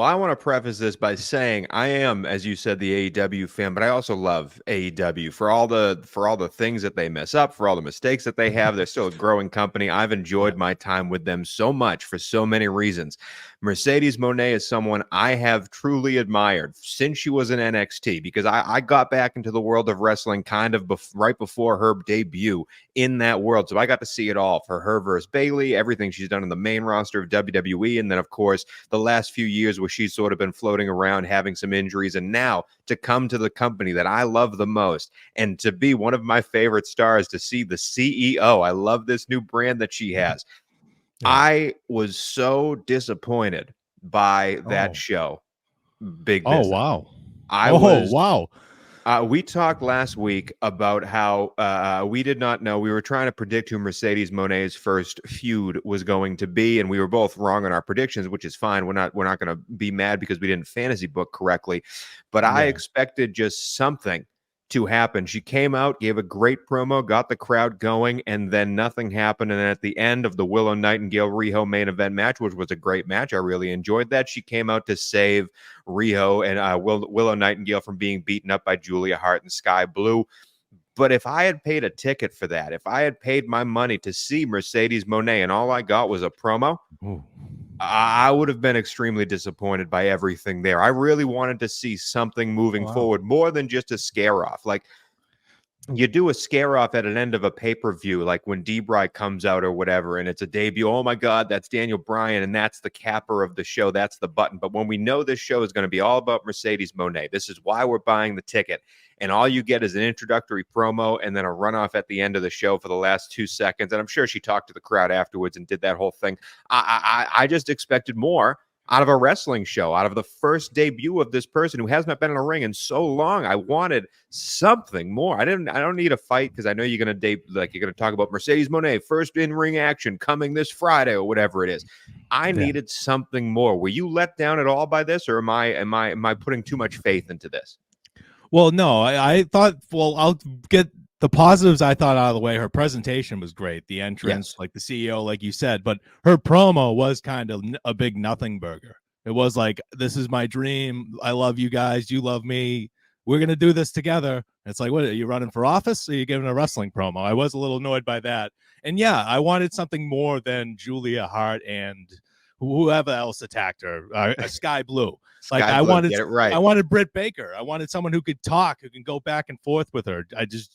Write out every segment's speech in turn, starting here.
Well, I want to preface this by saying I am, as you said, the AEW fan, but I also love AEW for all the things that they mess up, for all the mistakes that they have. They're still a growing company. I've Yeah. enjoyed my time with them so much for so many reasons. Mercedes Moné is someone I have truly admired since she was in NXT because I got back into the world of wrestling kind of right before her debut in that world. So I got to see it all for her versus Bayley, everything she's done in the main roster of WWE, and then, of course, the last few years where she's sort of been floating around having some injuries, and now to come to the company that I love the most and to be one of my favorite stars, to see the CEO. I love this new brand that she has. Yeah. I was so disappointed by that Oh. show, Big Oh, Business. wow. I Oh, was wow. we talked last week about how we did not know. We were trying to predict who Mercedes Moné's first feud was going to be, and we were both wrong on our predictions, which is fine. We're not going to be mad because we didn't fantasy book correctly. But I Yeah. expected just something to happen. She came out, gave a great promo, got the crowd going, and then nothing happened. And then at the end of the Willow Nightingale Riho main event match, which was a great match, I really enjoyed that. She came out to save Riho and Willow Nightingale from being beaten up by Julia Hart and Sky Blue. But if I had paid a ticket for that, if I had paid my money to see Mercedes Moné and all I got was a promo, Ooh. I would have been extremely disappointed by everything there. I really wanted to see something moving Wow. forward more than just a scare off. Like, you do a scare off at an end of a pay-per-view, like when D-Bry comes out or whatever, and it's a debut. Oh my God, that's Daniel Bryan, and that's the capper of the show. That's the button. But when we know this show is going to be all about Mercedes Moné, this is why we're buying the ticket. And all you get is an introductory promo and then a runoff at the end of the show for the last 2 seconds. And I'm sure she talked to the crowd afterwards and did that whole thing. I just expected more out of a wrestling show, out of the first debut of this person who has not been in a ring in so long. I wanted something more. I don't need a fight because I know you're gonna talk about Mercedes Moné first in ring action coming this Friday or whatever it is. I Yeah. needed something more. Were you let down at all by this, or am I putting too much faith into this? Well, no, I thought, well, I'll get the positives I thought out of the way. Her presentation was great. The entrance, Yes. like the CEO, like you said, but her promo was kind of a big nothing burger. It was like, this is my dream. I love you guys. You love me. We're going to do this together. It's like, what are you running for office? Or are you giving a wrestling promo? I was a little annoyed by that. And yeah, I wanted something more than Julia Hart and whoever else attacked her, Sky Blue. Like Sky Blue, get it I right. wanted Britt Baker. I wanted someone who could talk, who can go back and forth with her.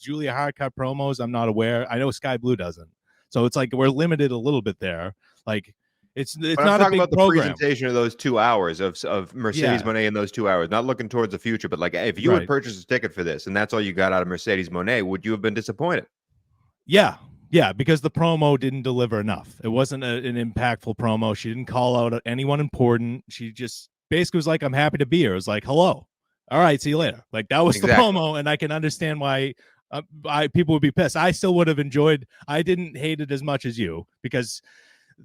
Julia Hart cut promos. I'm not aware. I know Sky Blue doesn't. So it's like we're limited a little bit there. Like it's But I'm not a talking big about the program. presentation of those 2 hours of Mercedes Yeah, Moné in those 2 hours, not looking towards the future, but like if you had right. purchased a ticket for this and that's all you got out of Mercedes Moné, would you have been disappointed? Yeah. Yeah, because the promo didn't deliver enough. It wasn't an impactful promo. She didn't call out anyone important. She just basically was like, I'm happy to be here. It was like, hello. All right, see you later. Like that was the Exactly. promo, and I can understand why people would be pissed. I still would have enjoyed. I didn't hate it as much as you because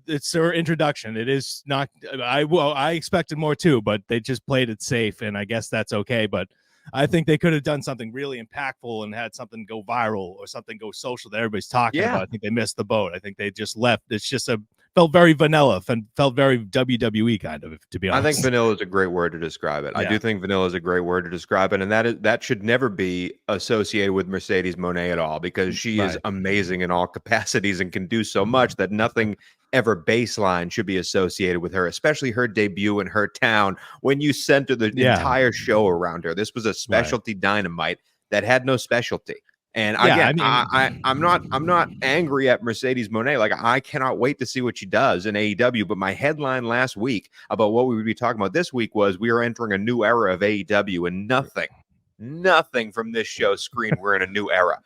it's her introduction. It is not. I expected more too, but they just played it safe, and I guess that's okay. But I think they could have done something really impactful and had something go viral or something go social that everybody's talking Yeah. about. I think they missed the boat. I think they just left. It's just felt very vanilla and felt very WWE kind of, to be I think honest. vanilla is a great word to describe it. I Yeah. do think vanilla is a great word to describe it, and that should never be associated with Mercedes Moné at all because she is Right. amazing in all capacities and can do so much that nothing ever baseline should be associated with her, especially her debut in her town when you center the Yeah. entire show around her. This was a Right. specialty Dynamite that had no specialty. And Yeah. again, I mean, I'm not angry at Mercedes Moné. Like I cannot wait to see what she does in AEW. But my headline last week about what we would be talking about this week was we are entering a new era of AEW, and nothing from this show screamed we're in a new era.